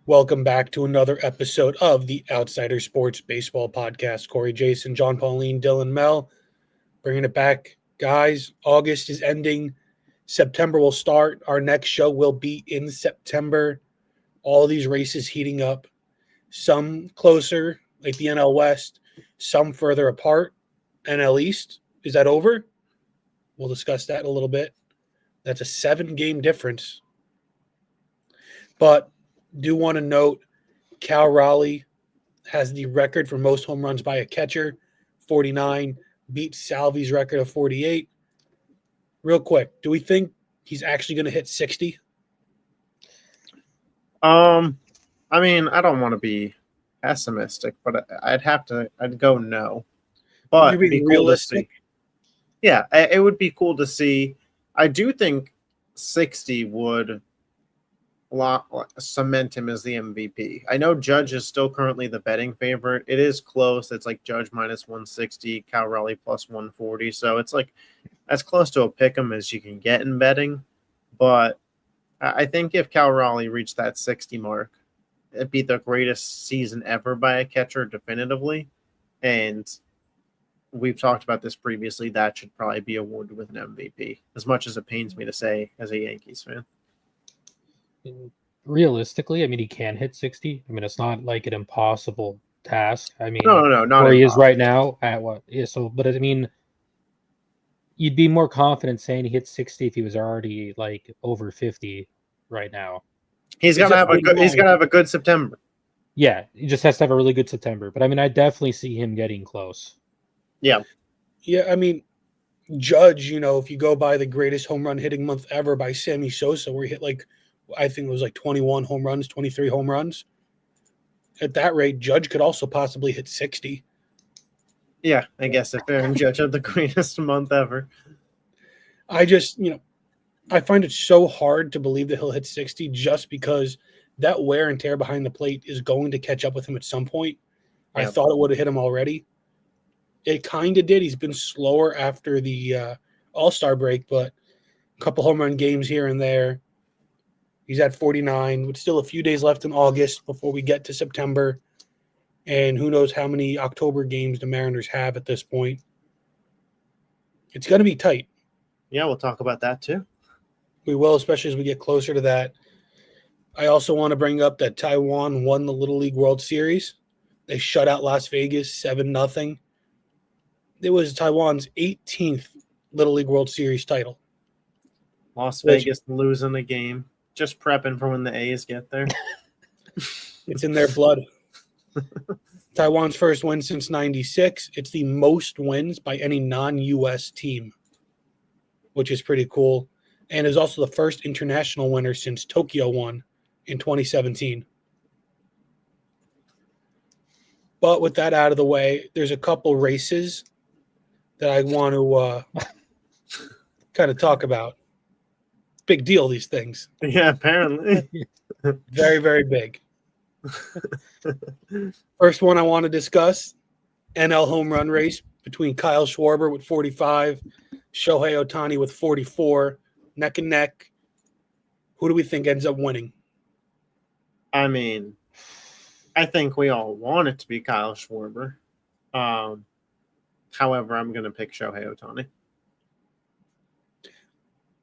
Welcome back to another episode of the Outsider Sports Baseball Podcast. Corey, Jason, John, Pauline, Dylan, Mel, bringing it back. Guys, August is ending. September will start. Our next show will be in September. All these races heating up. Some closer, like the NL West. Some further apart. NL East, is that over? We'll discuss that in a little bit. That's a 7-game difference. But do want to note Cal Raleigh has the record for most home runs by a catcher, 49, beat Salvi's record of 48. Real quick, do we think he's actually going to hit 60? I mean, I don't want to be pessimistic, but I'd go no. But You're being be cool realistic. to see. Yeah, it would be cool to see. I do think 60 would cement him as the MVP. I know Judge is still currently the betting favorite. It is close. It's like Judge minus 160, Cal Raleigh plus 140. So it's like as close to a pick 'em as you can get in betting. But I think if Cal Raleigh reached that 60 mark, it'd be the greatest season ever by a catcher definitively. And we've talked about this previously. That should probably be awarded with an MVP, as much as it pains me to say as a Yankees fan. Realistically, I mean, he can hit 60. I mean, it's not like an impossible task. I mean, No, not where he is impossible. right now at what? Yeah, so, but I mean, you'd be more confident saying he hit 60 if he was already like over 50 right now. He's got to have a good September. Yeah, he just has to have a really good September. But I mean, I definitely see him getting close. Yeah. Yeah, I mean, Judge, if you go by the greatest home run hitting month ever by Sammy Sosa, where he hit I think it was 21 home runs, 23 home runs. At that rate, Judge could also possibly hit 60. Yeah, I guess if Aaron Judge had the greatest month ever. I just, I find it so hard to believe that he'll hit 60 just because that wear and tear behind the plate is going to catch up with him at some point. Yeah. I thought it would have hit him already. It kind of did. He's been slower after the All-Star break, but a couple home run games here and there. He's at 49 with still a few days left in August before we get to September. And who knows how many October games the Mariners have at this point. It's going to be tight. Yeah, we'll talk about that too. We will, especially as we get closer to that. I also want to bring up that Taiwan won the Little League World Series. They shut out Las Vegas 7-0. It was Taiwan's 18th Little League World Series title. Las Vegas losing a game. Just prepping for when the A's get there. It's in their blood. Taiwan's first win since 96. It's the most wins by any non-U.S. team, which is pretty cool. And is also the first international winner since Tokyo won in 2017. But with that out of the way, there's a couple races that I want to kind of talk about. Big deal, these things. Yeah, apparently. Very, very big. First one I want to discuss, NL home run race between Kyle Schwarber with 45, Shohei Ohtani with 44, neck and neck. Who do we think ends up winning? I mean, I think we all want it to be Kyle Schwarber. However, I'm going to pick Shohei Ohtani.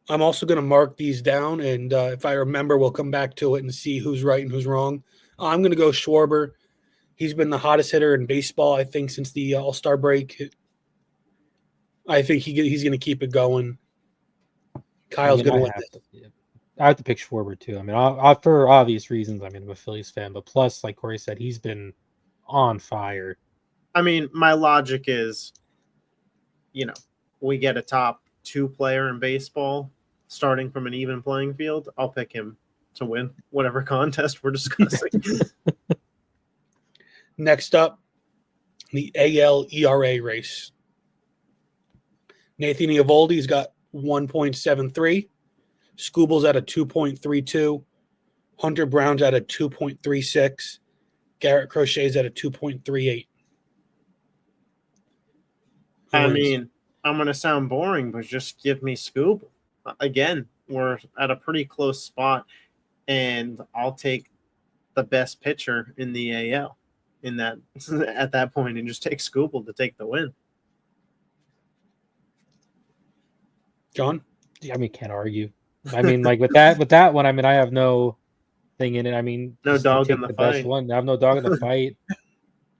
I'm also going to mark these down, and if I remember, we'll come back to it and see who's right and who's wrong. I'm going to go Schwarber. He's been the hottest hitter in baseball, I think, since the All-Star break. I think he's going to keep it going. Kyle's going to win it. I have to pick Schwarber, too. I mean, for obvious reasons, I mean, I'm a Phillies fan, but plus, like Corey said, he's been on fire. I mean, my logic is, we get a top 2 player in baseball starting from an even playing field. I'll pick him to win whatever contest we're discussing. Next up, the AL ERA race. Nathan Eovaldi's got 1.73. Scooble's at a 2.32. Hunter Brown's at a 2.36. Garrett Crochet's at a 2.38. I mean, I'm going to sound boring, but just give me Scoob. Again, we're at a pretty close spot, and I'll take the best pitcher in the AL in that at that point and just take Skubal to take the win. John? I mean, can't argue. I mean, like with that one, I mean, I have no thing in it. I mean, No just dog take in the best fight. one. I have no dog in the fight.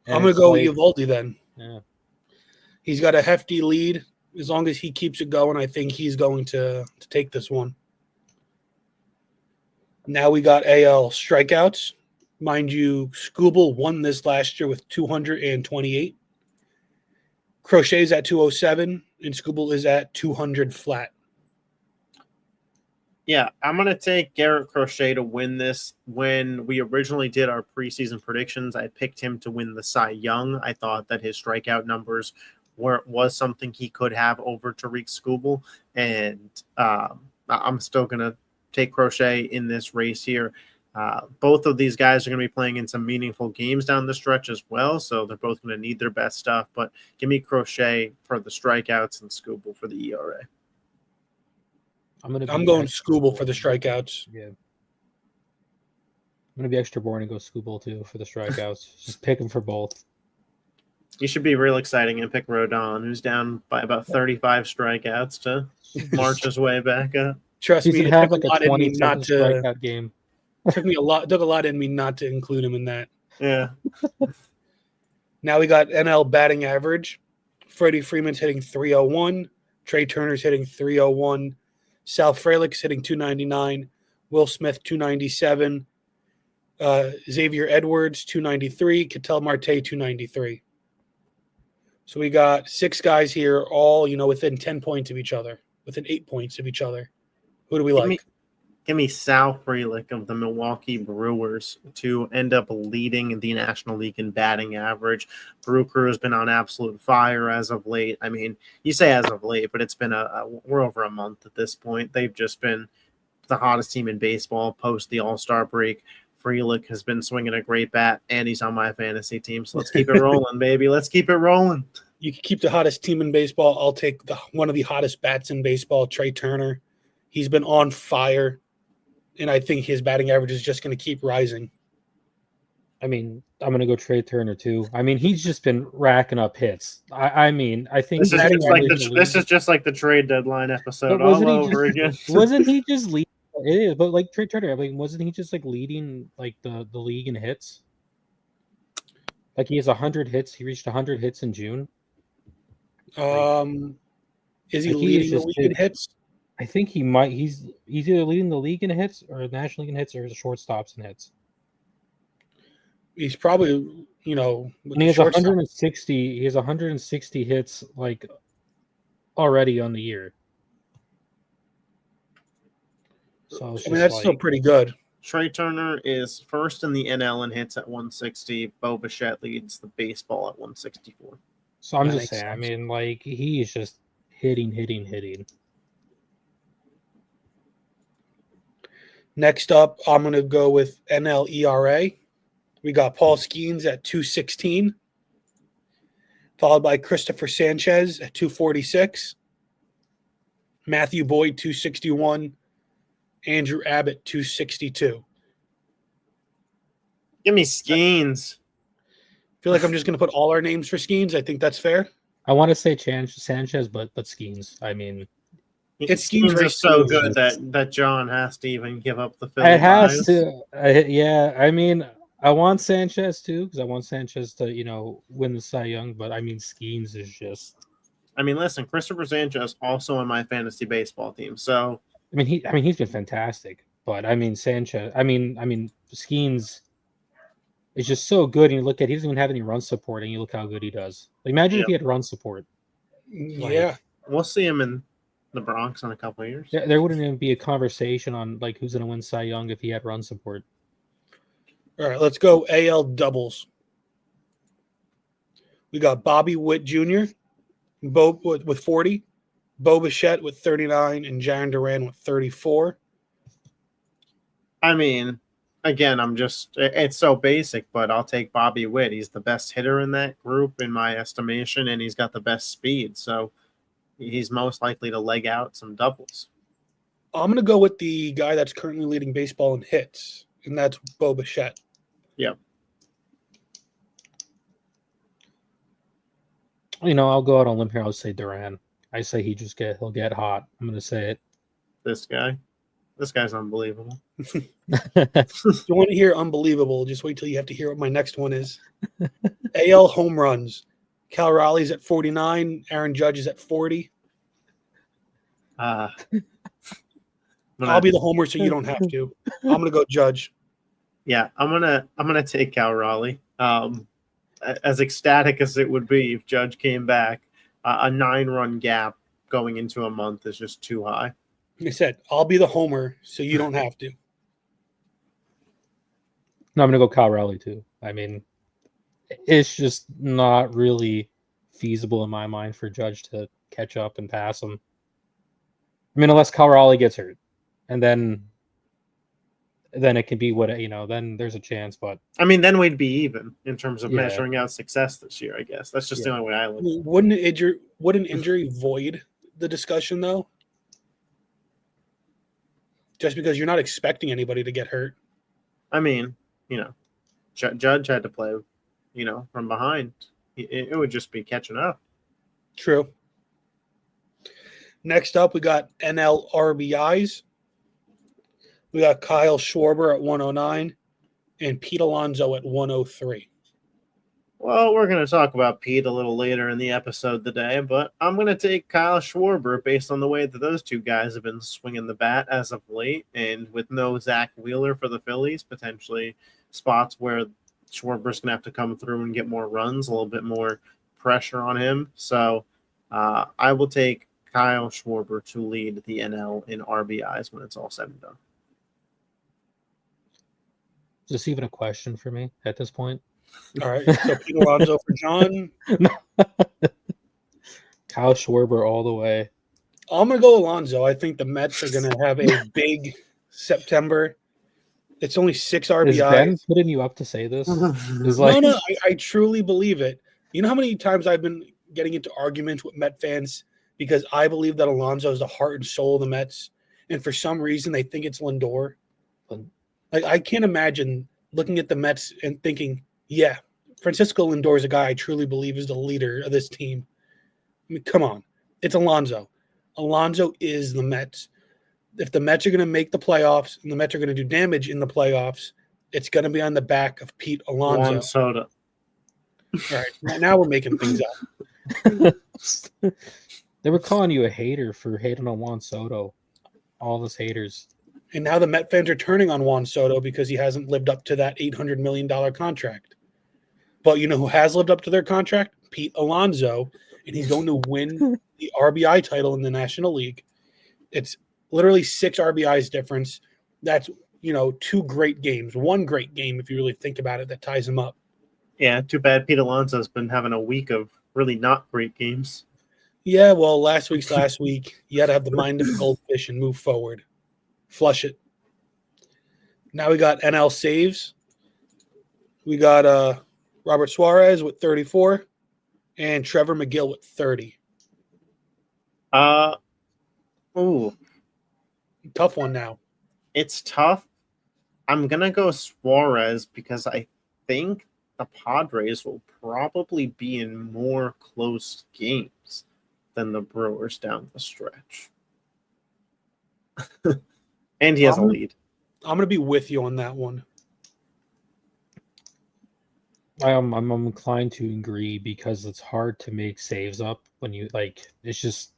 I'm And going to it's go like, Eovaldi then. yeah. He's got a hefty lead. As long as he keeps it going, I think he's going to take this one. Now we got AL strikeouts. Mind you, Skubal won this last year with 228. Crochet's at 207, and Skubal is at 200 flat. Yeah, I'm going to take Garrett Crochet to win this. When we originally did our preseason predictions, I picked him to win the Cy Young. I thought that his strikeout numbers was something he could have over Tariq Skubal, and I'm still going to take Crochet in this race here. Both of these guys are going to be playing in some meaningful games down the stretch as well, so they're both going to need their best stuff, but give me Crochet for the strikeouts and Skubal for the ERA. I'm going Skubal for the strikeouts. Yeah. I'm going to be extra boring and go Skubal too for the strikeouts. Just pick him for both. You should be real exciting and pick Rodon, who's down by about 35 strikeouts to march his way back up. Trust me, it took like a lot in me not to strikeout game. took a lot in me not to include him in that. Yeah. Now we got NL batting average. Freddie Freeman's hitting 301. Trey Turner's hitting 301. Sal Frelick's hitting 299. Will Smith 297. Xavier Edwards 293. Ketel Marte 293. So we got 6 guys here, all within 10 points of each other, within 8 points of each other. Who do we like? Give me Sal Frelick of the Milwaukee Brewers to end up leading the National League in batting average. Brew Crew has been on absolute fire as of late. I mean, you say as of late, but it's been we're over a month at this point. They've just been the hottest team in baseball post the All-Star break. Frelick has been swinging a great bat, and he's on my fantasy team. So let's keep it rolling, baby. Let's keep it rolling. You can keep the hottest team in baseball. I'll take one of the hottest bats in baseball, Trey Turner. He's been on fire, and I think his batting average is just going to keep rising. I mean, I'm going to go Trey Turner too. I mean, he's just been racking up hits. I think this is just like the trade deadline episode all over again. Wasn't he just leading? It is, but like Trey Turner, I mean, wasn't he just like leading like the league in hits? Like he has 100 hits. He reached 100 hits in June. Is he leading the league in hits? I think he might. He's either leading the league in hits or the National League in hits or the shortstops in hits. He's probably, and he has 160. He has 160 hits like already on the year. So that's still pretty good. Trey Turner is first in the NL in hits at 160. Bo Bichette leads the baseball at 164. So I'm just saying. Sense. I mean, like he's just hitting. Next up, I'm going to go with NL ERA. We got Paul Skeens at 216, followed by Christopher Sanchez at 246, Matthew Boyd 261, Andrew Abbott 262. Give me Skeens. I feel like I'm just going to put all our names for Skeens. I think that's fair. I want to say Sanchez, but Skeens. I mean, Skeens is so good that John has to even give up the Philly. It has to. Yeah, I mean, I want Sanchez too because I want Sanchez to win the Cy Young. But I mean, Skeens is just. I mean, listen, Christopher Sanchez also on my fantasy baseball team. So he's been fantastic. But I mean, Sanchez. I mean, Skeens is just so good. And you look at, he doesn't even have any run support, and you look how good he does. Like, imagine if he had run support. Yeah, we'll see him in the Bronx in a couple of years. There wouldn't even be a conversation on like who's going to win Cy Young if he had run support. All right, let's go AL doubles. We got Bobby Witt Jr. with 40, Bo Bichette with 39, and Jaron Duran with 34. I mean, again, it's so basic, but I'll take Bobby Witt. He's the best hitter in that group in my estimation, and he's got the best speed. So he's most likely to leg out some doubles. I'm going to go with the guy that's currently leading baseball in hits, and that's Bo Bichette. Yep. I'll go out on a limb here. I'll say Duran. I say he'll get hot. I'm gonna say it. This guy's unbelievable. If you want to hear unbelievable, just wait till you have to hear what my next one is. AL home runs. Cal Raleigh's at 49. Aaron Judge is at 40. Uh, I'll be the homer so you don't have to. I'm going to go Judge. Yeah, I'm gonna take Cal Raleigh. As ecstatic as it would be if Judge came back, a 9-run gap going into a month is just too high. Like I said, I'll be the homer so you don't have to. No, I'm gonna go Kyle Raleigh too. I mean, it's just not really feasible in my mind for Judge to catch up and pass him. I mean, unless Kyle Raleigh gets hurt, and then it can be then there's a chance. But I mean, then we'd be even in terms of Yeah. measuring out success this year. I guess that's just the only way I look. Would an injury void the discussion, though? Just because you're not expecting anybody to get hurt. I mean, Judge had to play, from behind. It would just be catching up. True. Next up, we got NL RBIs. We got Kyle Schwarber at 109 and Pete Alonso at 103. Well, we're going to talk about Pete a little later in the episode today, but I'm going to take Kyle Schwarber based on the way that those two guys have been swinging the bat as of late, and with no Zach Wheeler for the Phillies, potentially spots where Schwarber's going to have to come through and get more runs, a little bit more pressure on him. So I will take Kyle Schwarber to lead the NL in RBIs when it's all said and done. is this even a question for me at this point? All right. So Pete Alonso for John. Kyle Schwarber all the way. I'm going to go Alonso. I think the Mets are going to have a big September. It's only 6 RBIs. Is Ben putting you up to say this? No, I truly believe it. You know how many times I've been getting into arguments with Met fans because I believe that Alonso is the heart and soul of the Mets, and for some reason they think it's Lindor. Like, I can't imagine looking at the Mets and thinking, yeah, Francisco Lindor is a guy I truly believe is the leader of this team. I mean, come on. It's Alonso. Alonso is the Mets. If the Mets are going to make the playoffs and the Mets are going to do damage in the playoffs, it's going to be on the back of Pete Alonso. Juan Soto. All right, now we're making things up. They were calling you a hater for hating on Juan Soto. All those haters. And now the Met fans are turning on Juan Soto because he hasn't lived up to that $800 million contract. But you know who has lived up to their contract? Pete Alonso, and he's going to win the RBI title in the National League. It's literally 6 RBIs difference. That's, 2 great games. 1 great game, if you really think about it, that ties him up. Yeah, too bad Pete Alonso's been having a week of really not great games. Yeah, well, last week. You got to have the mind of a goldfish and move forward. Flush it. Now we got NL saves. We got Robert Suarez with 34 and Trevor McGill with 30. Tough one now. It's tough. I'm going to go Suarez because I think the Padres will probably be in more close games than the Brewers down the stretch. And he has a lead. I'm going to be with you on that one. I'm inclined to agree because it's hard to make saves up when you it's just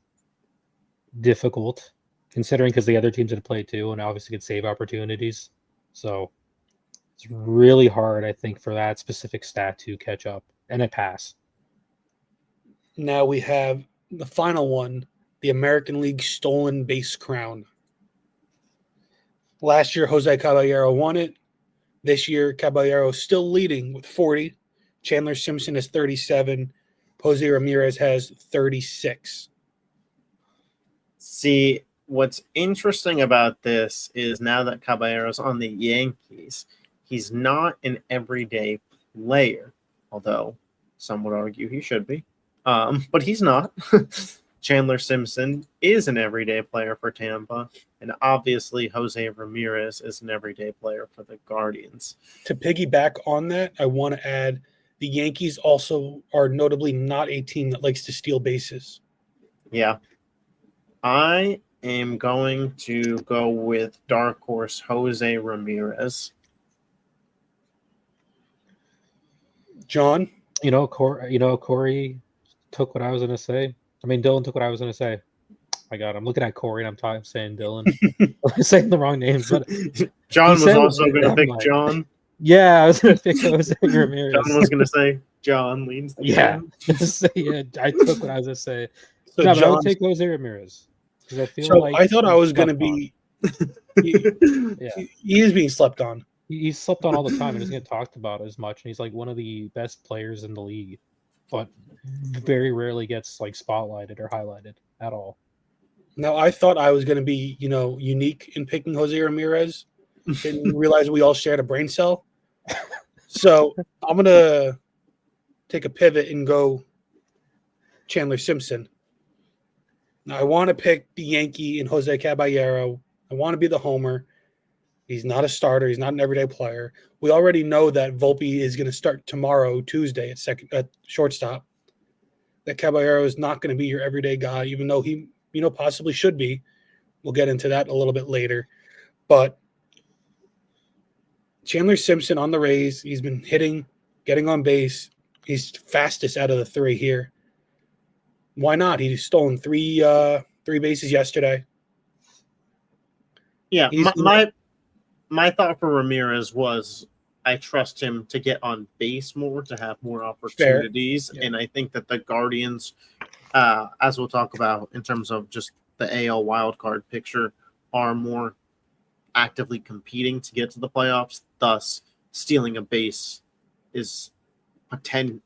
difficult considering because the other teams had played too and obviously get save opportunities. So it's really hard, I think, for that specific stat to catch up and it pass. Now we have the final one, the American League stolen base crown. Last year, Jose Caballero won it. This year, Caballero is still leading with 40. Chandler Simpson has 37. Jose Ramirez has 36. See, what's interesting about this is now that Caballero's on the Yankees, he's not an everyday player, although some would argue he should be. But he's not. Chandler Simpson is an everyday player for Tampa, and obviously Jose Ramirez is an everyday player for the Guardians. To piggyback on that, I want to add the Yankees also are notably not a team that likes to steal bases. Yeah. I am going to go with dark horse Jose Ramirez. John? Corey took what I was going to say. I mean, Dylan took what I was going to say. My God, I'm looking at Corey and I'm saying Dylan. I'm saying the wrong names, but John was also going to never pick mind. John. Yeah, I was going to pick Jose Ramirez. John was going to say John leans the yeah, I took what I was going to say. So No, but I would John's, take Jose Ramirez because I feel so like I thought I he's was going to slept on. be. He is being slept on. He's slept on all the time and doesn't get talked about as much. And he's like one of the best players in the league, but very rarely gets like spotlighted or highlighted at all. Now, I thought I was going to be, unique in picking Jose Ramirez. Didn't realize we all shared a brain cell. So I'm going to take a pivot and go Chandler Simpson. Now, I want to pick the Yankee and Jose Caballero. I want to be the homer. He's not a starter. He's not an everyday player. We already know that Volpe is going to start tomorrow, Tuesday, at shortstop. That Caballero is not going to be your everyday guy, even though he, possibly should be. We'll get into that a little bit later. But Chandler Simpson on the Rays, he's been hitting, getting on base. He's fastest out of the three here. Why not? He's stolen three bases yesterday. Yeah, my thought for Ramirez was I trust him to get on base more, to have more opportunities. Yeah. And I think that the Guardians, as we'll talk about in terms of just the AL wildcard picture, are more actively competing to get to the playoffs. Thus, stealing a base is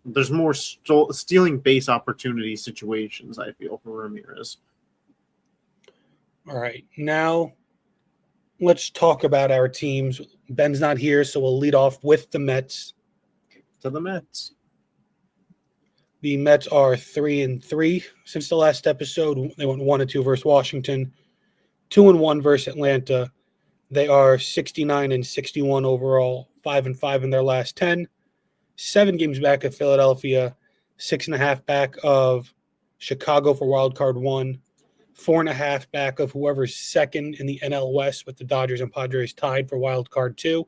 there's more stealing base opportunity situations, I feel, for Ramirez. All right. Now, let's talk about our teams. Ben's not here, so we'll lead off with the Mets. To the Mets. The Mets are 3-3 since the last episode. They went 1-2 versus Washington, 2-1 versus Atlanta. They are 69-61 overall, 5-5 in their last 10. 7 games back of Philadelphia, 6.5 back of Chicago for wild card 1, 4.5 back of whoever's second in the NL West, with the Dodgers and Padres tied for wild card 2,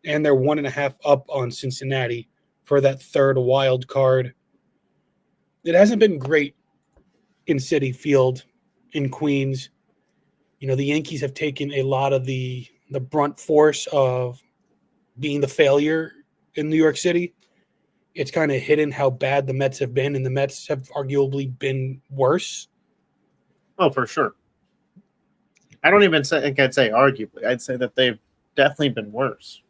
and they're 1.5 up on Cincinnati for that third wild card. It hasn't been great in Citi Field in Queens. The Yankees have taken a lot of the brunt force of being the failure in New York City. It's kind of hidden how bad the Mets have been, and the Mets have arguably been worse. Oh, for sure. I don't even think I'd say arguably. I'd say that they've definitely been worse.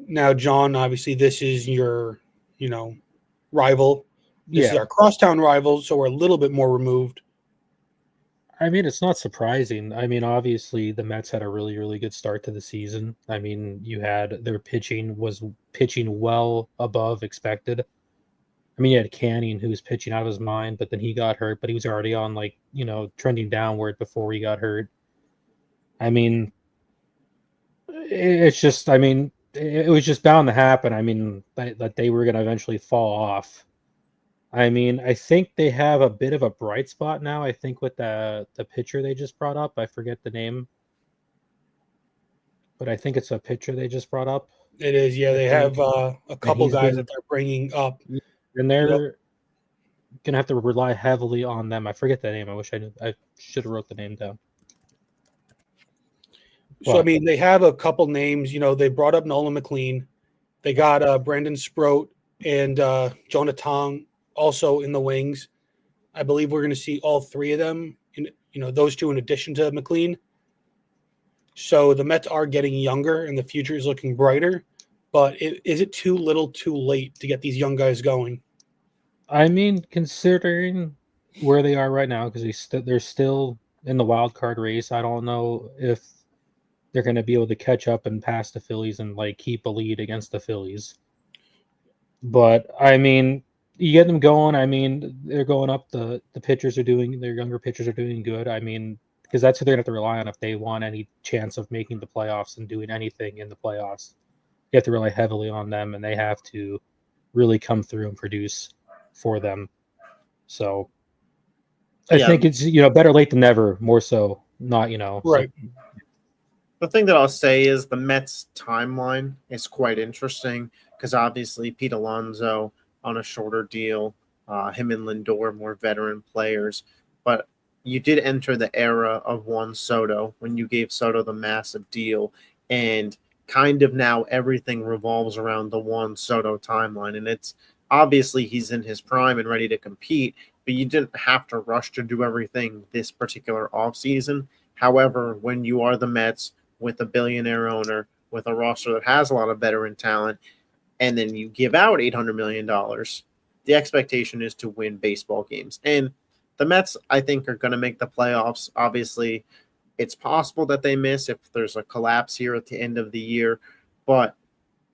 Now, John, obviously this is your, rival. This is our crosstown rival, so we're a little bit more removed. I mean, it's not surprising. I mean, obviously, the Mets had a really, really good start to the season. I mean, their pitching was pitching well above expected. I mean, you had Canning, who was pitching out of his mind, but then he got hurt, but he was already on, trending downward before he got hurt. I mean, it's just, it was just bound to happen. I mean, that they were going to eventually fall off. I mean, I think they have a bit of a bright spot now. I think with the pitcher they just brought up, I forget the name, but I think it's a pitcher they just brought up. It is, yeah. They have a couple guys that they're bringing up, and they're gonna have to rely heavily on them. I forget the name. I wish I knew. I should have wrote the name down. So I mean, they have a couple names. They brought up Nolan McLean. They got Brandon Sproat and Jonah Tong also in the wings. I believe we're going to see all three of them, those two in addition to McLean. So the Mets are getting younger and the future is looking brighter. But is it too little too late to get these young guys going? I mean, considering where they are right now, because they're still in the wild card race, I don't know if they're going to be able to catch up and pass the Phillies and keep a lead against the Phillies. But I mean, you get them going. I mean, they're going up. The pitchers are doing. Their younger pitchers are doing good. I mean, because that's who they're going to have to rely on if they want any chance of making the playoffs and doing anything in the playoffs. You have to rely heavily on them, and they have to really come through and produce for them. So I Yeah, think it's better late than never. More so, not Right. the thing that I'll say is the Mets timeline is quite interesting because obviously Pete Alonso on a shorter deal, him and Lindor more veteran players, but you did enter the era of Juan Soto when you gave Soto the massive deal, and kind of now everything revolves around the Juan Soto timeline, and it's obviously he's in his prime and ready to compete, but you didn't have to rush to do everything this particular offseason. However, when you are the Mets, with a billionaire owner, with a roster that has a lot of veteran talent, and then you give out $800 million, the expectation is to win baseball games. And the Mets, I think, are going to make the playoffs. Obviously, it's possible that they miss if there's a collapse here at the end of the year, but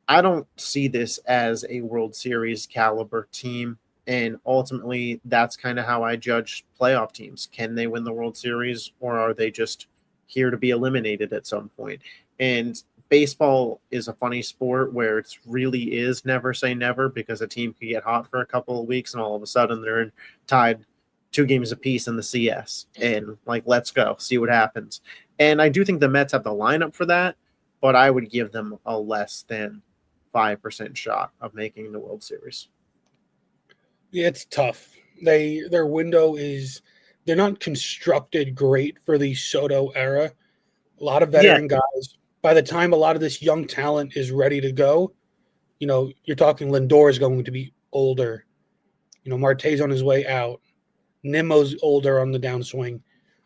I don't see this as a World Series caliber team. And ultimately, that's kind of how I judge playoff teams. Can they win the World Series, or are they just here to be eliminated at some point? And baseball is a funny sport where it really is never say never, because a team can get hot for a couple of weeks and all of a sudden they're tied 2 games apiece in the CS. And like, let's go, see what happens. And I do think the Mets have the lineup for that, but I would give them a less than 5% shot of making the World Series. Yeah, it's tough. Their window is they're not constructed great for the Soto era. A lot of veteran guys. By the time a lot of this young talent is ready to go, you're talking Lindor is going to be older. Marte's on his way out. Nimmo's older on the downswing.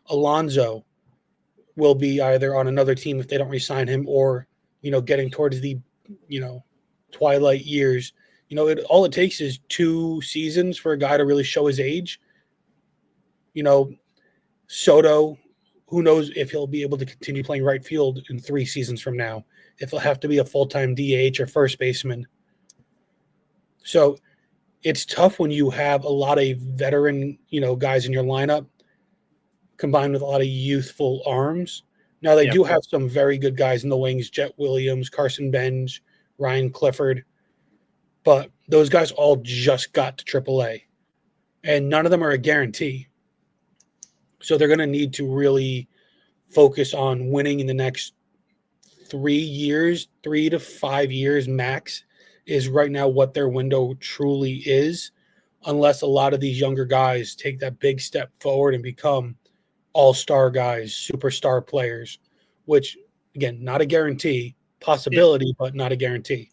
Alonso will be either on another team if they don't re-sign him, or getting towards the twilight years. All it takes is 2 seasons for a guy to really show his age. Soto, who knows if he'll be able to continue playing right field in 3 seasons from now, if he'll have to be a full-time DH or first baseman. So it's tough when you have a lot of veteran, guys in your lineup combined with a lot of youthful arms. Now, they do have some very good guys in the wings, Jet Williams, Carson Benz, Ryan Clifford, but those guys all just got to AAA, and none of them are a guarantee. So they're going to need to really focus on winning in the next 3 years, 3 to 5 years max is right now what their window truly is, unless a lot of these younger guys take that big step forward and become all-star guys, superstar players, which, again, not a guarantee, possibility, but not a guarantee.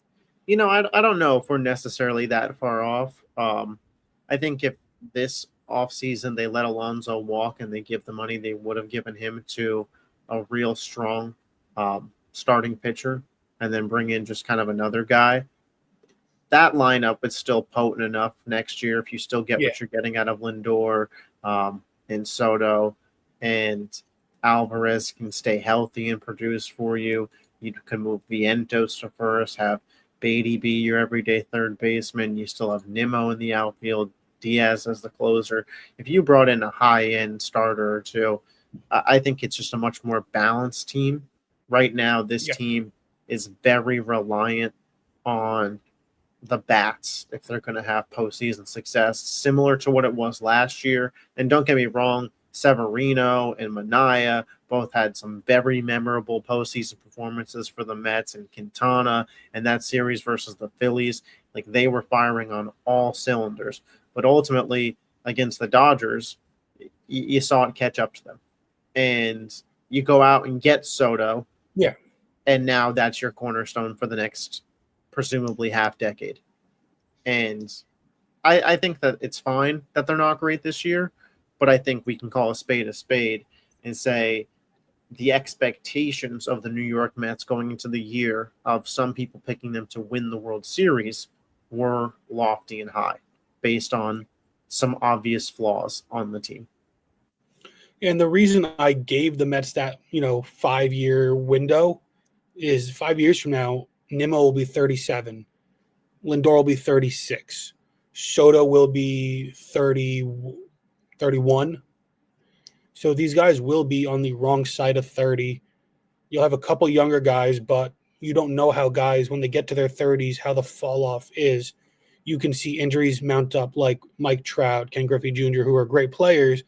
I don't know if we're necessarily that far off. I think if this offseason they let Alonso walk and they give the money they would have given him to a real strong starting pitcher and then bring in just kind of another guy, that lineup is still potent enough next year if you still get what you're getting out of Lindor and Soto, and Alvarez can stay healthy and produce for you. You can move Vientos to first, have Beatty be your everyday third baseman. You still have Nimmo in the outfield, Diaz as the closer. If you brought in a high-end starter or two, I think it's just a much more balanced team. Right now, this team is very reliant on the bats if they're going to have postseason success, similar to what it was last year. And don't get me wrong, Severino and Manaea both had some very memorable postseason performances for the Mets, and Quintana and that series versus the Phillies. Like, they were firing on all cylinders. But ultimately, against the Dodgers, you saw it catch up to them. And you go out and get Soto. Yeah. And now that's your cornerstone for the next presumably half decade. And I think that it's fine that they're not great this year, but I think we can call a spade and say the expectations of the New York Mets going into the year, of some people picking them to win the World Series, were lofty and high based on some obvious flaws on the team. And the reason I gave the Mets that, 5-year window is 5 years from now, Nimmo will be 37. Lindor will be 36. Soto will be 31. So these guys will be on the wrong side of 30. You'll have a couple younger guys, but you don't know how guys, when they get to their 30s, how the fall off is. You can see injuries mount up like Mike Trout, Ken Griffey Jr., who are great players,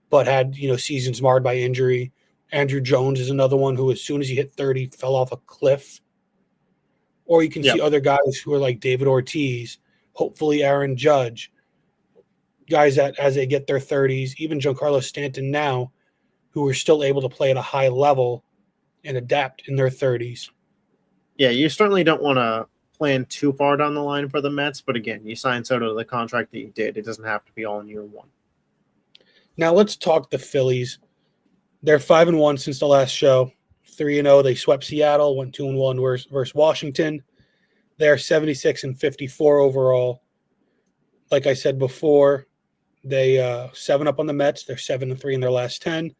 but had seasons marred by injury. Andrew Jones is another one who, as soon as he hit 30, fell off a cliff. Or you can see other guys who are like David Ortiz, hopefully Aaron Judge, guys that as they get their 30s, even Giancarlo Stanton now, who are still able to play at a high level and adapt in their 30s. Yeah, you certainly don't want to plan too far down the line for the Mets, but again, you signed Soto to the contract that you did. It doesn't have to be all in year one. Now let's talk the Phillies. They're 5-1 since the last show. 3-0. They swept Seattle, went 2-1 versus Washington. They're 76-54 overall. Like I said before, they 7-up on the Mets. They're 7-3 in their last 10.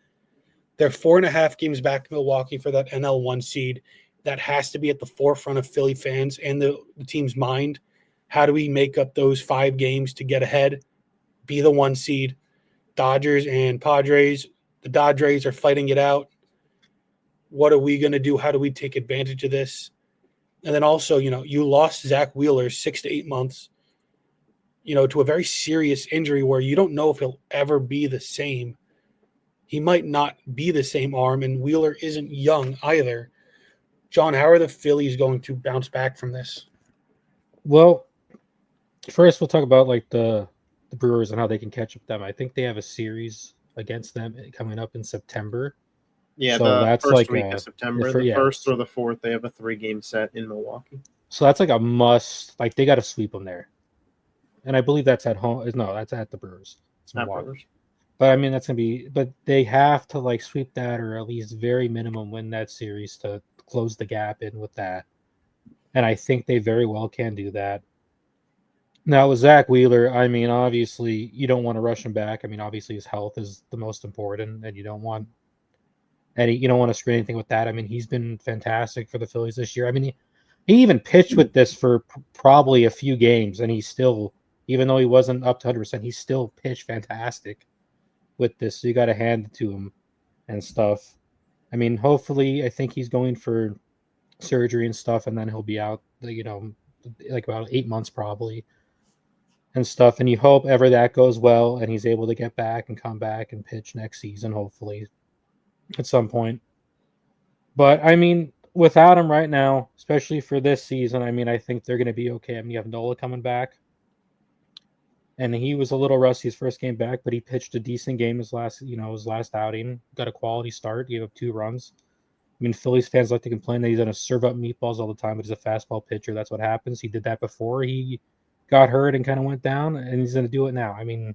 They're 4.5 games back in Milwaukee for that NL1 seed. That has to be at the forefront of Philly fans and the team's mind. How do we make up those 5 games to get ahead, be the 1 seed? Dodgers and Padres. The Dodgers are fighting it out. What are we going to do? How do we take advantage of this? And then also, you lost Zach Wheeler 6 to 8 months, to a very serious injury where you don't know if he'll ever be the same. He might not be the same arm, and Wheeler isn't young either. John, how are the Phillies going to bounce back from this? Well, first we'll talk about like the Brewers and how they can catch up with them. I think they have a series against them coming up in September. Yeah, so the that's first like week of September. The first or the 4th, they have a 3-game set in Milwaukee. So that's like a must. Like they got to sweep them there, and I believe that's at home. No, that's at the Brewers. It's Milwaukee. But I mean, that's gonna be. But they have to like sweep that, or at least very minimum win that series to close the gap in with that. And I think they very well can do that. Now with Zach Wheeler, I mean, obviously you don't want to rush him back. I mean, obviously his health is the most important, and you don't want to screw anything with that. I mean, he's been fantastic for the Phillies this year. I mean, he even pitched with this for probably a few games, and he still, even though he wasn't up to 100%, he still pitched fantastic with this. So you got to hand it to him and stuff. I mean, hopefully, I think he's going for surgery and stuff, and then he'll be out, like about 8 months probably and stuff. And you hope ever that goes well and he's able to get back and come back and pitch next season, hopefully at some point. But I mean, without him right now, especially for this season, I mean, I think they're going to be okay. I mean, you have Nola coming back, and he was a little rusty his first game back, but he pitched a decent game his last outing. Got a quality start. Gave up 2 runs. I mean, Phillies fans like to complain that he's going to serve up meatballs all the time, but he's a fastball pitcher. That's what happens. He did that before he got hurt and kind of went down, and he's going to do it now. I mean,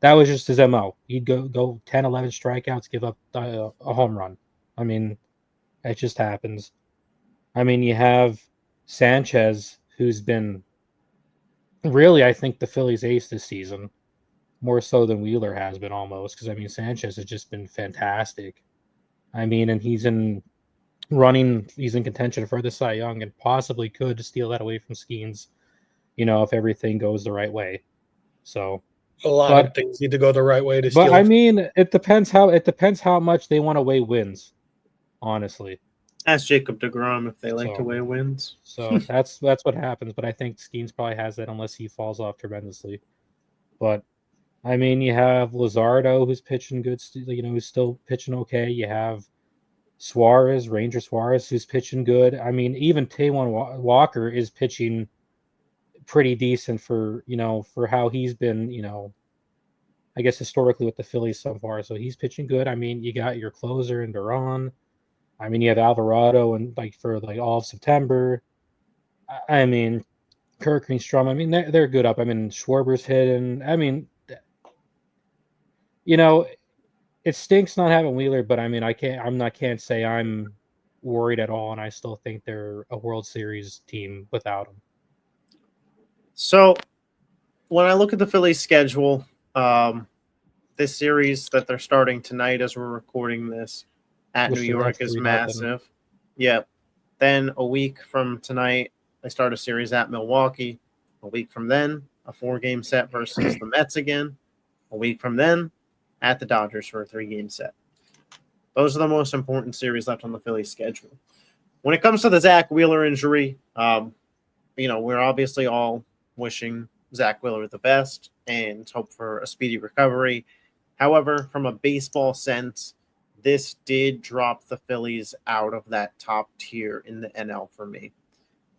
that was just his MO. He'd go 10, 11 strikeouts, give up a home run. I mean, it just happens. I mean, you have Sanchez, who's been really, I think, the Phillies' ace this season, more so than Wheeler has been almost, because, I mean, Sanchez has just been fantastic. I mean, and he's in contention for the Cy Young and possibly could steal that away from Skeens, if everything goes the right way. So a lot of things need to go the right way to steal. But I mean, it depends how much they want to weigh wins, honestly. Ask Jacob deGrom if they like to weigh wins. So that's what happens. But I think Skeens probably has that unless he falls off tremendously. But I mean, you have Luzardo who's pitching good, who's still pitching okay. You have Ranger Suarez, who's pitching good. I mean, even Taijuan Walker is pitching pretty decent for how he's been, I guess historically with the Phillies so far. So he's pitching good. I mean, you got your closer in Duran. I mean, you have Alvarado and for all of September. I mean, Kirk and Strum. I mean, they're good up. I mean, Schwarber's hitting. I mean, it stinks not having Wheeler, but I mean, can't say I'm worried at all, and I still think they're a World Series team without him. So, when I look at the Phillies schedule, this series that they're starting tonight as we're recording this at New York is massive. Yep. Then a week from tonight, they start a series at Milwaukee. A week from then, a 4-game set versus the Mets again. A week from then, at the Dodgers for a 3-game set. Those are the most important series left on the Phillies schedule. When it comes to the Zach Wheeler injury, we're obviously all wishing Zach Wheeler the best and hope for a speedy recovery. However, from a baseball sense, this did drop the Phillies out of that top tier in the NL for me.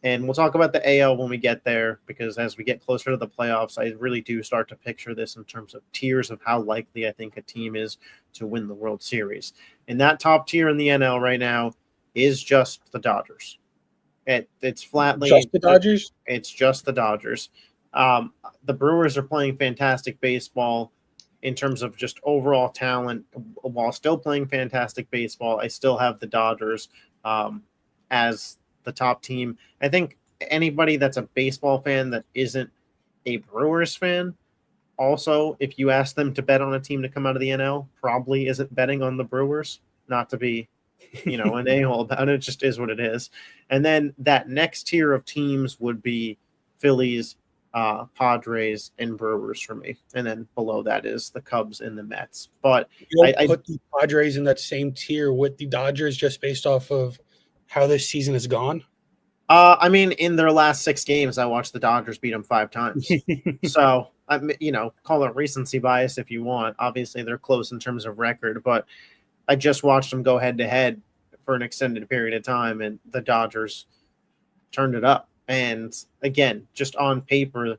And we'll talk about the AL when we get there, because as we get closer to the playoffs, I really do start to picture this in terms of tiers of how likely I think a team is to win the World Series. And that top tier in the NL right now is just the Dodgers. It's flatly just the Dodgers. It's just the Dodgers. The Brewers are playing fantastic baseball in terms of just overall talent. While still playing fantastic baseball, I still have the Dodgers as the top team. I think anybody that's a baseball fan that isn't a Brewers fan, also, if you ask them to bet on a team to come out of the NL, probably isn't betting on the Brewers. Not to be, an a-hole about it. It just is what it is. And then that next tier of teams would be Phillies, Padres, and Brewers for me. And then below that is the Cubs and the Mets. But you don't put the Padres in that same tier with the Dodgers just based off of how this season has gone? In their last 6 games, I watched the Dodgers beat them 5 times. So, call it recency bias if you want. Obviously, they're close in terms of record, but I just watched them go head-to-head for an extended period of time, and the Dodgers turned it up. And, again, just on paper,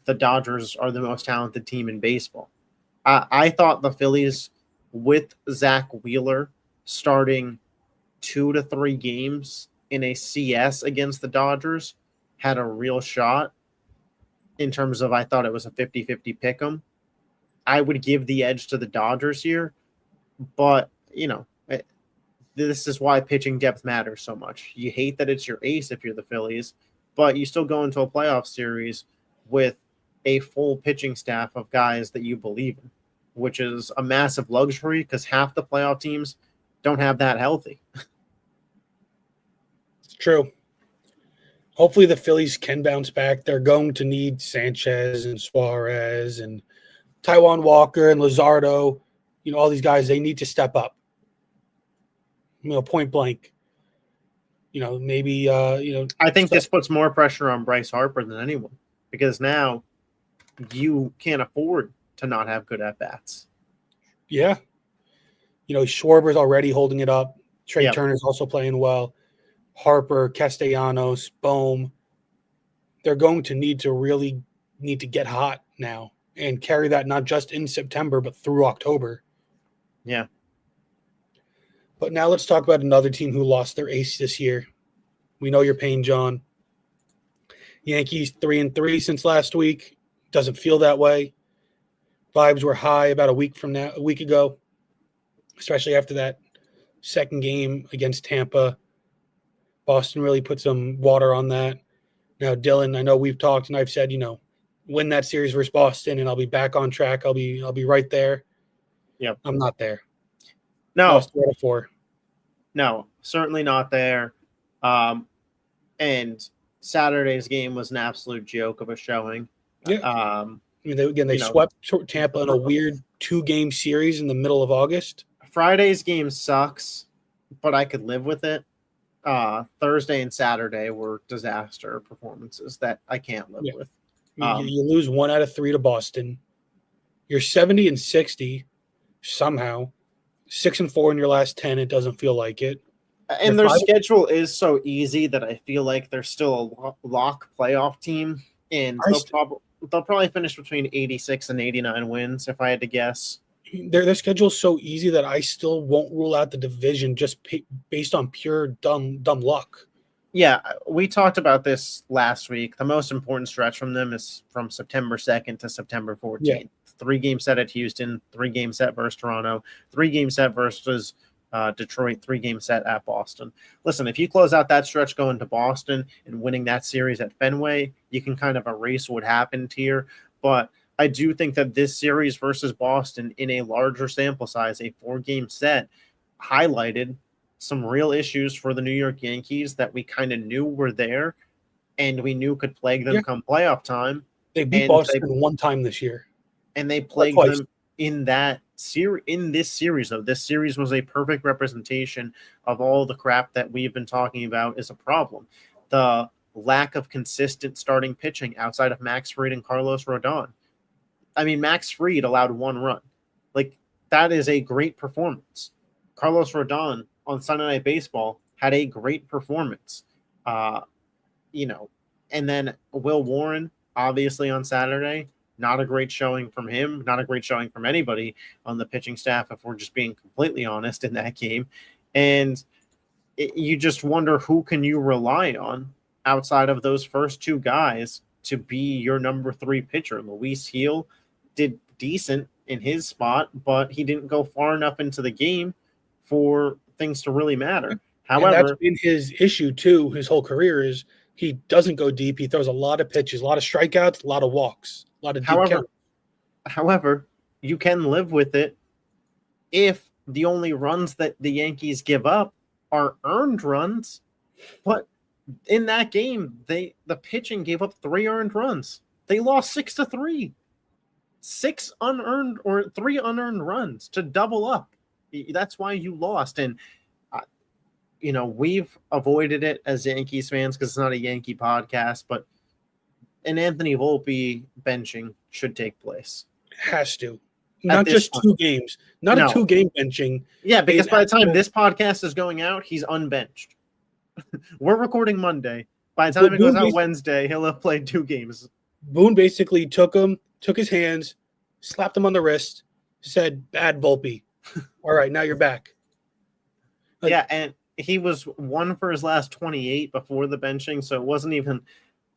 the Dodgers are the most talented team in baseball. I thought the Phillies, with Zach Wheeler starting 2 to 3 games in a CS against the Dodgers, had a real shot in terms of, I thought it was a 50-50 pick 'em. I would give the edge to the Dodgers here, but, this is why pitching depth matters so much. You hate that it's your ace if you're the Phillies, but you still go into a playoff series with a full pitching staff of guys that you believe in, which is a massive luxury because half the playoff teams don't have that healthy. It's true. Hopefully the Phillies can bounce back. They're going to need Sanchez and Suarez and Taijuan Walker and Luzardo. All these guys, they need to step up. Point blank. Maybe, I think this puts more pressure on Bryce Harper than anyone, because now you can't afford to not have good at-bats. Yeah. Schwarber's already holding it up. Trey Turner's also playing well. Harper, Castellanos, Bohm. They're going to need to get hot now and carry that not just in September, but through October. Yeah. But now let's talk about another team who lost their ace this year. We know your pain, John. Yankees 3-3 since last week. Doesn't feel that way. Vibes were high about a week ago, especially after that second game against Tampa. Boston really put some water on that. Now, Dylan, I know we've talked and I've said, win that series versus Boston and I'll be back on track. I'll be right there. Yep. I'm not there. No. Lost 4-4. No, certainly not there. And Saturday's game was an absolute joke of a showing. Yeah. They swept Tampa in a weird 2-game series in the middle of August. Friday's game sucks, but I could live with it. Thursday and Saturday were disaster performances that I can't live with. You lose 1 out of 3 to Boston. You're 70-60 somehow. 6-4 in your last 10. It doesn't feel like it. And their schedule is so easy that I feel like they're still a lock playoff team, and they'll probably finish between 86 and 89 wins if I had to guess. Their schedule is so easy that I still won't rule out the division just based on pure dumb luck. Yeah, we talked about this last week. The most important stretch from them is from September 2nd to September 14th. Yeah. 3-game set at Houston, 3-game set versus Toronto, 3-game set versus Detroit, 3-game set at Boston. Listen, if you close out that stretch going to Boston and winning that series at Fenway, you can kind of erase what happened here. But I do think that this series versus Boston in a larger sample size, a 4-game set, highlighted some real issues for the New York Yankees that we kind of knew were there and we knew could plague them come playoff time. They beat Boston one time this year. And they plagued them in that series. In this series, though, this series was a perfect representation of all the crap that we've been talking about is a problem. The lack of consistent starting pitching outside of Max Fried and Carlos Rodon. I mean, Max Fried allowed 1 run. Like, that is a great performance. Carlos Rodon on Sunday Night Baseball had a great performance. You know, and then Will Warren, obviously on Saturday, not a great showing from him, not a great showing from anybody on the pitching staff, if we're just being completely honest in that game. And you just wonder, who can you rely on outside of those first 2 guys to be your number 3 pitcher? Luis Heel did decent in his spot, but he didn't go far enough into the game for things to really matter. However, and that's been his issue too. His whole career is he doesn't go deep. He throws a lot of pitches, a lot of strikeouts, a lot of walks, a lot of deep counts. However, you can live with it if the only runs that the Yankees give up are earned runs. But in that game, the pitching gave up 3 earned runs. They lost 6-3. 6 unearned or 3 unearned runs to double up. That's why you lost. And you know, we've avoided it as Yankees fans because it's not a Yankee podcast, but an Anthony Volpe benching should take place. Has to. Not just 2 games. Not a 2-game benching. Yeah, because by the time this podcast is going out, he's unbenched. We're recording Monday. By the time it goes out Wednesday, he'll have played 2 games. Boone basically took his hands, slapped him on the wrist, said, "Bad Volpe. All right, now you're back." Yeah, and he was 1 for his last 28 before the benching, so it wasn't even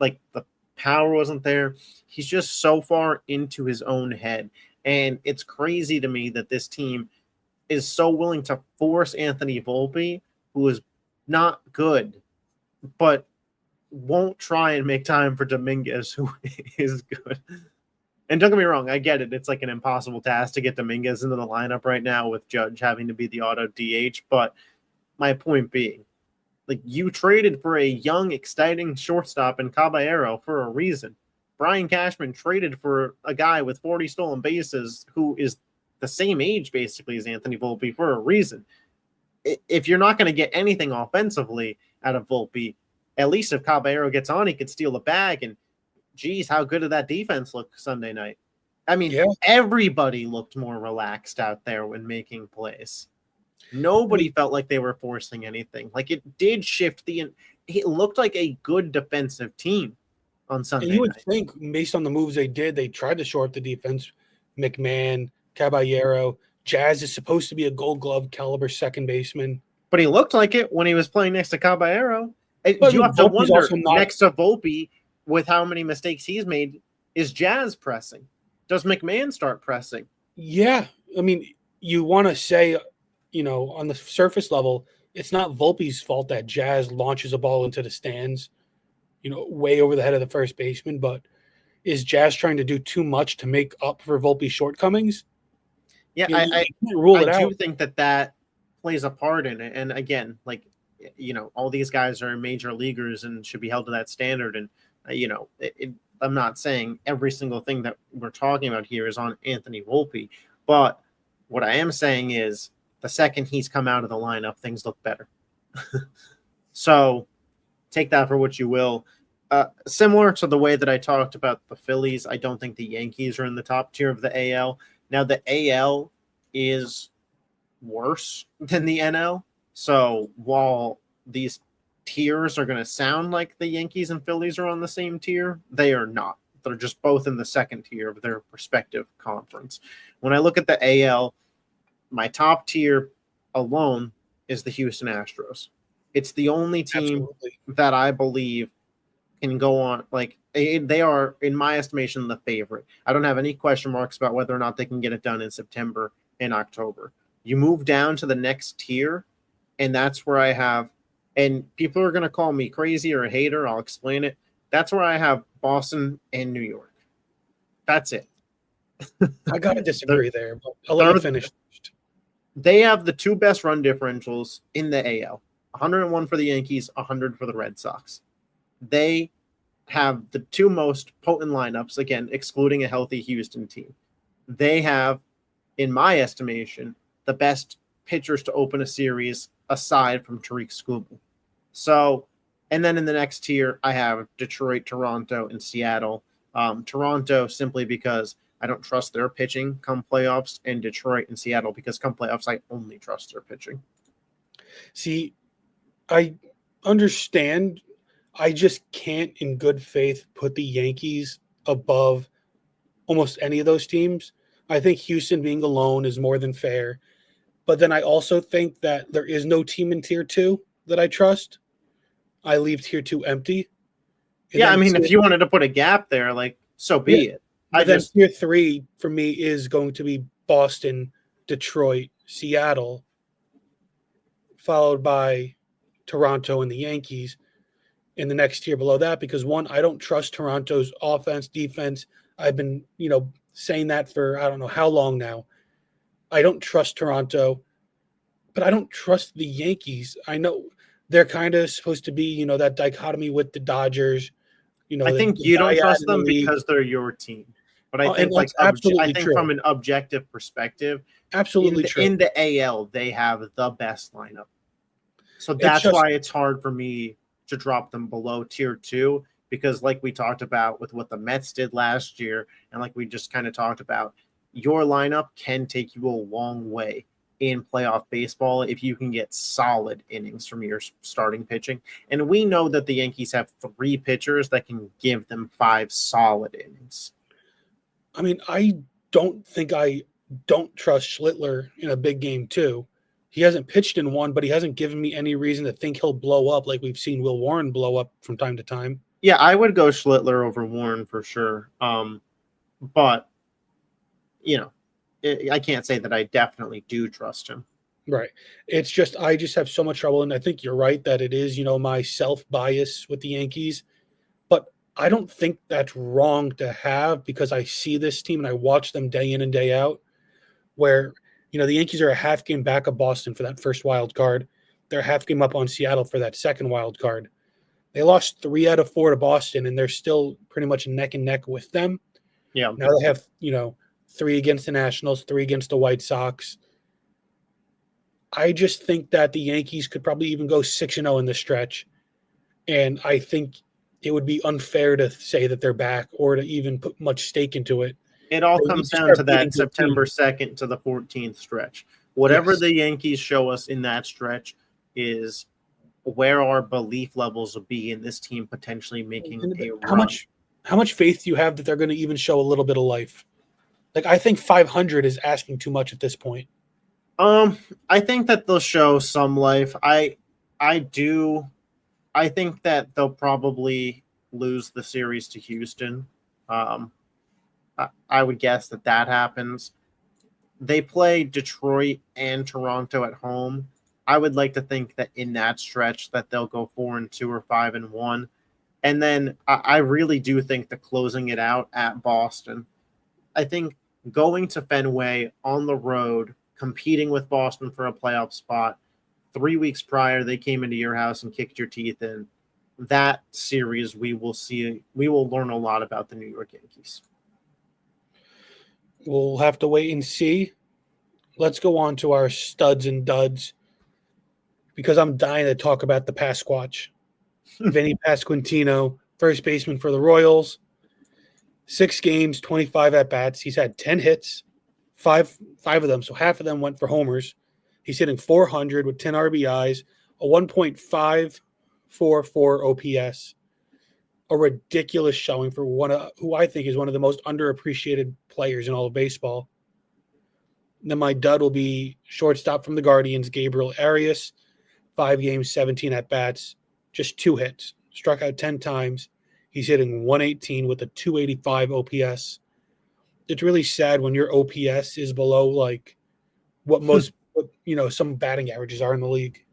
like the power wasn't there. He's just so far into his own head. And it's crazy to me that this team is so willing to force Anthony Volpe, who is not good, but won't try and make time for Dominguez, who is good. And don't get me wrong, I get it. It's like an impossible task to get Dominguez into the lineup right now with Judge having to be the auto DH, but my point being, like, you traded for a young, exciting shortstop in Caballero for a reason. Brian Cashman traded for a guy with 40 stolen bases who is the same age, basically, as Anthony Volpe for a reason. If you're not going to get anything offensively out of Volpe, at least if Caballero gets on, he could steal the bag. And, geez, how good did that defense look Sunday night? I mean, everybody looked more relaxed out there when making plays. Nobody felt like they were forcing anything. Like, it did shift it looked like a good defensive team on Sunday night. You would think, based on the moves they did, they tried to shore up the defense. McMahon, Caballero, Jazz is supposed to be a Gold Glove caliber second baseman. But he looked like it when he was playing next to Caballero. You have to wonder, next to Volpe, with how many mistakes he's made, is Jazz pressing? Does McMahon start pressing? Yeah. I mean, you want to say, you know, on the surface level, it's not Volpe's fault that Jazz launches a ball into the stands, you know, way over the head of the first baseman. But is Jazz trying to do too much to make up for Volpe's shortcomings? Yeah, I do think that plays a part in it. And again, like, you know, all these guys are major leaguers and should be held to that standard. And, you know, I'm not saying every single thing that we're talking about here is on Anthony Volpe. But what I am saying is, the second he's come out of the lineup, things look better. So take that for what you will. Similar to the way that I talked about the Phillies, I don't think the Yankees are in the top tier of the AL. Now, the AL is worse than the NL. So while these tiers are going to sound like the Yankees and Phillies are on the same tier, they are not. They're just both in the second tier of their respective conference. When I look at the AL, my top tier alone is the Houston Astros. It's the only team that I believe can go on. Like, they are, in my estimation, the favorite. I don't have any question marks about whether or not they can get it done in September and October. You move down to the next tier, and that's where I have, and people are going to call me crazy or a hater. I'll explain it. That's where I have Boston and New York. That's it. I got to disagree there, but I'll let you finish. They have the 2 best run differentials in the AL. 101 for the Yankees, 100 for the Red Sox. They have the two most potent lineups, again, excluding a healthy Houston team. They have, in my estimation, the best pitchers to open a series aside from Tariq Skubal. So, and then in the next tier, I have Detroit, Toronto, and Seattle. Toronto simply because I don't trust their pitching come playoffs, and Detroit and Seattle because come playoffs, I only trust their pitching. See, I understand. I just can't, in good faith, put the Yankees above almost any of those teams. I think Houston being alone is more than fair. But then I also think that there is no team in tier 2 that I trust. I leave tier 2 empty. And Yeah, I then mean, tier, if you wanted to put a gap there, like, so be yeah, it. but then tier 3 for me is going to be Boston, Detroit, Seattle, followed by Toronto and the Yankees in the next tier below that, because one, I don't trust Toronto's offense, defense. I've been, saying that for I don't know how long now. I don't trust Toronto, but I don't trust the Yankees. I know they're kind of supposed to be, that dichotomy with the Dodgers, I the think you don't dyad trust in the them league. because they're your team. But I And think that's absolutely true. from an objective perspective, Absolutely true. in the AL, they have the best lineup. So It's that's just, why it's hard for me to drop them below tier 2, because like we talked about with what the Mets did last year, and like we just kind of talked about, your lineup can take you a long way in playoff baseball if you can get solid innings from your starting pitching. And we know that the Yankees have 3 pitchers that can give them 5 solid innings. I mean, I don't think I don't trust Schlittler in a big game too. He hasn't pitched in one, but he hasn't given me any reason to think he'll blow up like we've seen Will Warren blow up from time to time. Yeah, I would go Schlittler over Warren for sure. But I can't say that I definitely do trust him. Right. It's just I just have so much trouble, and I think you're right that it is, my self-bias with the Yankees. But I don't think that's wrong to have, because I see this team and I watch them day in and day out, where, the Yankees are a half game back of Boston for that first wild card. They're a half game up on Seattle for that second wild card. They lost 3 out of 4 to Boston, and they're still pretty much neck and neck with them. Yeah. Now they have, 3 against the Nationals, 3 against the White Sox. I just think that the Yankees could probably even go 6-0 in this stretch. And I think it would be unfair to say that they're back or to even put much stake into it. It all They need comes to down start to beating that good September teams. 2nd to the 14th stretch. Whatever Yes. the Yankees show us in that stretch is where our belief levels will be in this team potentially making And a how run. much faith do you have that they're going to even show a little bit of life? Like, I think 500 is asking too much at this point. I think that they'll show some life. I think that they'll probably lose the series to Houston. I would guess that happens. They play Detroit and Toronto at home. I would like to think that in that stretch that they'll go 4-2 or 5-1. And then I really do think that closing it out at Boston, I think going to Fenway on the road, competing with Boston for a playoff spot, 3 weeks prior, they came into your house and kicked your teeth in. That series, we will learn a lot about the New York Yankees. We'll have to wait and see. Let's go on to our studs and duds, because I'm dying to talk about the Pasquatch. Vinny Pasquantino, first baseman for the Royals. 6 games, 25 at-bats. He's had 10 hits, five of them, so half of them went for homers. He's hitting .400 with 10 RBIs, a 1.544 OPS. A ridiculous showing for who I think is one of the most underappreciated players in all of baseball. Then my dud will be shortstop from the Guardians, Gabriel Arias. 5 games, 17 at-bats, just 2 hits. Struck out 10 times. He's hitting 118 with a 285 OPS. It's really sad when your OPS is below like what some batting averages are in the league.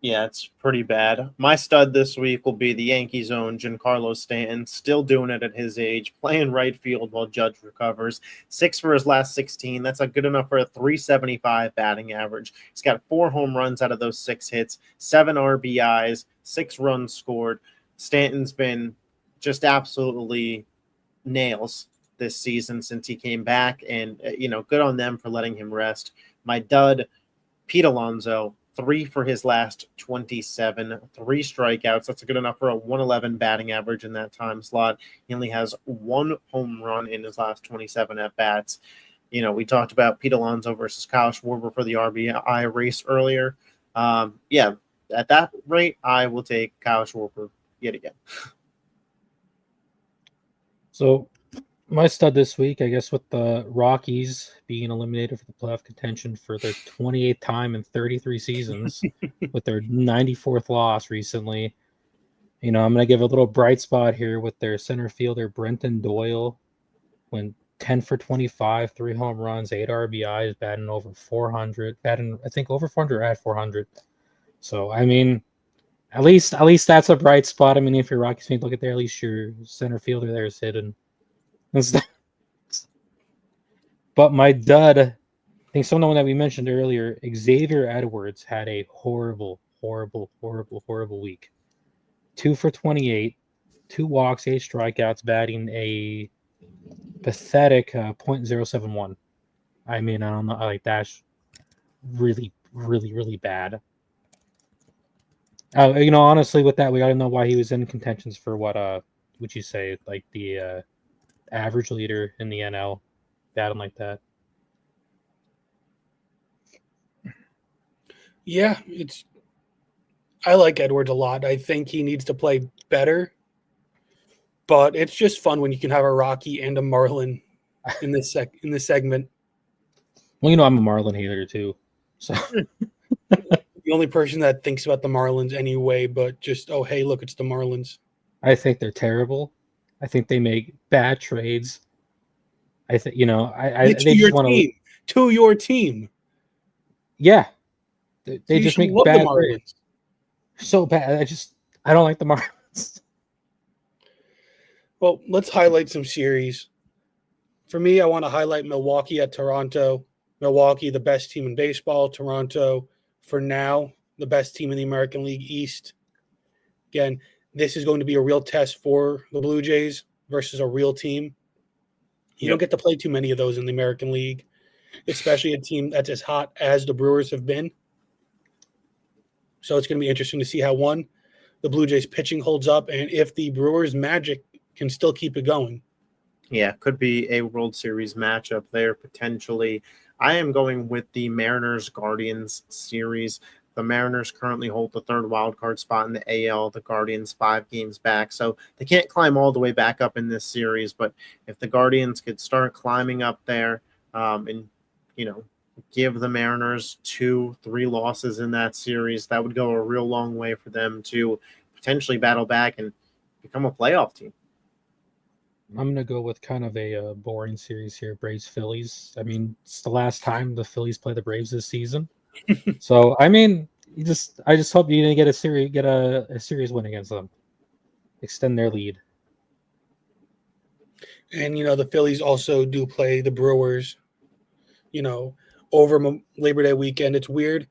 Yeah, it's pretty bad. My stud this week will be the Yankees' own Giancarlo Stanton, still doing it at his age, playing right field while Judge recovers. 6 for his last 16. That's good enough for a 375 batting average. He's got 4 home runs out of those 6 hits, 7 RBIs, 6 runs scored. Stanton's been just absolutely nails this season since he came back, and good on them for letting him rest. My dud, Pete Alonso, 3 for his last 27, 3 strikeouts. That's good enough for a 111 batting average in that time slot. He only has 1 home run in his last 27 at bats. We talked about Pete Alonso versus Kyle Schwarber for the RBI race earlier. At that rate, I will take Kyle Schwarber yet again. So my stud this week, I guess, with the Rockies being eliminated for the playoff contention for their 28th time in 33 seasons with their 94th loss recently. I'm going to give a little bright spot here with their center fielder, Brenton Doyle, went 10 for 25, 3 home runs, 8 RBIs, batting over 400, I think over 400 at 400. So, I mean, at least that's a bright spot. I mean, if you're Rockies fan, look at there, at least your center fielder there is hitting. But my dud, I think someone that we mentioned earlier, Xavier Edwards had a horrible week. 2 for 28, 2 walks, 8 strikeouts, batting a pathetic .071. I mean, I don't know, like that's really bad. Honestly, with that, we got to know why he was in contentions for what would you say, like the average leader in the NL, batting like that. Yeah, I like Edwards a lot. I think he needs to play better, but it's just fun when you can have a Rocky and a Marlin in this segment. Well, I'm a Marlin hater too, so the only person that thinks about the Marlins anyway, but just, oh, hey, look, it's the Marlins. I think they're terrible. I think they make bad trades. I think, they just want to your team. Yeah. They just make love bad the Marlins. trades. So bad. I don't like the Marlins. Well, let's highlight some series. For me, I want to highlight Milwaukee at Toronto. Milwaukee, the best team in baseball. Toronto, for now, the best team in the American League East. Again, this is going to be a real test for the Blue Jays versus a real team. You don't get to play too many of those in the American League, especially a team that's as hot as the Brewers have been. So it's going to be interesting to see how, the Blue Jays pitching holds up, and if the Brewers magic can still keep it going. Yeah, could be a World Series matchup there potentially. I am going with the Mariners-Guardians series. The Mariners currently hold the 3rd wildcard spot in the AL. The Guardians 5 games back. So they can't climb all the way back up in this series. But if the Guardians could start climbing up there and, give the Mariners 2-3 losses in that series, that would go a real long way for them to potentially battle back and become a playoff team. I'm going to go with kind of a boring series here, Braves-Phillies. I mean, it's the last time the Phillies play the Braves this season. So, I mean, I just hope you get a series win against them. Extend their lead. And, the Phillies also do play the Brewers, over Labor Day weekend. It's weird.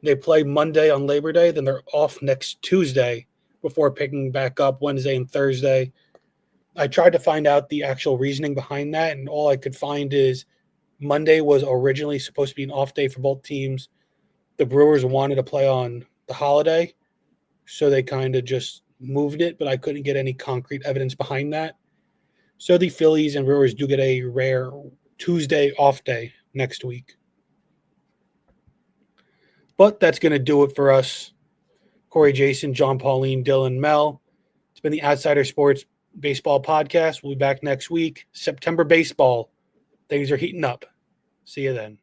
They play Monday on Labor Day, then they're off next Tuesday before picking back up Wednesday and Thursday. I tried to find out the actual reasoning behind that, and all I could find is Monday was originally supposed to be an off day for both teams. The Brewers wanted to play on the holiday, so they kind of just moved it, but I couldn't get any concrete evidence behind that. So the Phillies and Brewers do get a rare Tuesday off day next week. But that's going to do it for us. Corey, Jason, John, Pauline, Dylan, Mel. It's been the Outsider Sports Baseball Podcast. We'll be back next week. September baseball. Things are heating up. See you then.